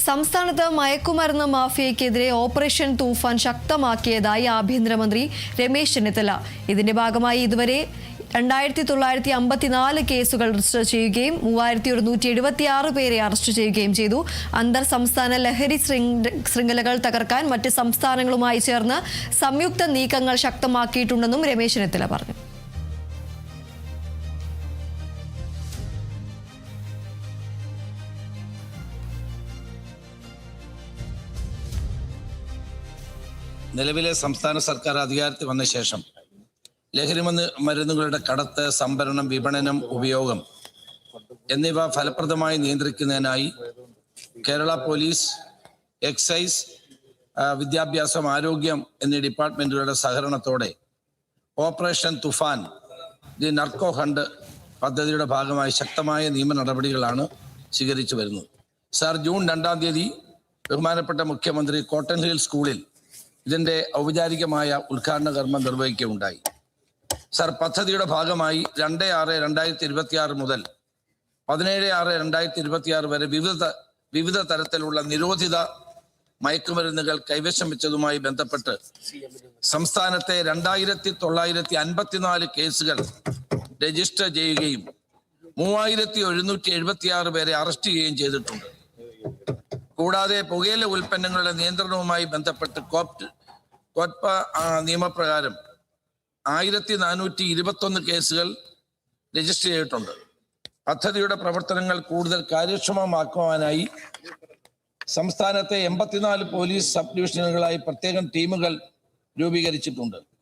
സംസ്ഥാനത്ത് മയക്കുമരുന്ന് മാഫിയയ്ക്കെതിരെ ഓപ്പറേഷൻ തൂഫാൻ ശക്തമാക്കിയതായി ആഭ്യന്തരമന്ത്രി രമേശ് ചെന്നിത്തല. ഇതിന്റെ ഭാഗമായി ഇതുവരെ 2954 കേസുകൾ രജിസ്റ്റർ ചെയ്യുകയും 3176 പേരെ അറസ്റ്റ് ചെയ്യുകയും ചെയ്തു. അന്തർ സംസ്ഥാന ലഹരി ശൃംഖലകൾ തകർക്കാൻ മറ്റ് സംസ്ഥാനങ്ങളുമായി ചേർന്ന് സംയുക്ത നീക്കങ്ങൾ ശക്തമാക്കിയിട്ടുണ്ടെന്നും രമേശ് ചെന്നിത്തല പറഞ്ഞു. നിലവിലെ സംസ്ഥാന സർക്കാർ അധികാരത്തിൽ വന്ന ശേഷം ലഹരി മരുന്നുകളുടെ കടത്ത്, സംഭരണം, വിപണനം, ഉപയോഗം എന്നിവ ഫലപ്രദമായി നിയന്ത്രിക്കുന്നതിനായി കേരള പോലീസ്, എക്സൈസ്, വിദ്യാഭ്യാസം, ആരോഗ്യം എന്നീ ഡിപ്പാർട്ട്മെന്റുകളുടെ സഹകരണത്തോടെ operation Toofan the narco hunt പദ്ധതിയുടെ ഭാഗമായി ശക്തമായ നിയമ നടപടികളാണ് സ്വീകരിച്ചു വരുന്നത്. സാർ, ജൂൺ 2-ാം തീയതി ബഹുമാനപ്പെട്ട മുഖ്യമന്ത്രി കോട്ടൺ ഹിൽ സ്കൂളിൽ ഇതിന്റെ ഔപചാരികമായ ഉദ്ഘാടന കർമ്മം നിർവഹിക്കുകയുണ്ടായി. സർ, പദ്ധതിയുടെ ഭാഗമായി 2/6/2026 മുതൽ 17/6/2026 വരെ വിവിധ തരത്തിലുള്ള നിരോധിത മയക്കുമരുന്നുകൾ കൈവശം വെച്ചതുമായി ബന്ധപ്പെട്ട് സംസ്ഥാനത്തെ 2954 കേസുകൾ രജിസ്റ്റർ ചെയ്യുകയും 3776 പേരെ അറസ്റ്റ് ചെയ്യുകയും ചെയ്തിട്ടുണ്ട്. കൂടാതെ പുകയില ഉൽപ്പന്നങ്ങളുടെ നിയന്ത്രണവുമായി ബന്ധപ്പെട്ട് കോട്പ നിയമപ്രകാരം 1421 കേസുകൾ രജിസ്റ്റർ ചെയ്തിട്ടുണ്ട്. പദ്ധതിയുടെ പ്രവർത്തനങ്ങൾ കൂടുതൽ കാര്യക്ഷമമാക്കുവാനായി സംസ്ഥാനത്തെ 84 പോലീസ് സബ് ഡിവിഷനുകളായി പ്രത്യേകം ടീമുകൾ രൂപീകരിച്ചിട്ടുണ്ട്.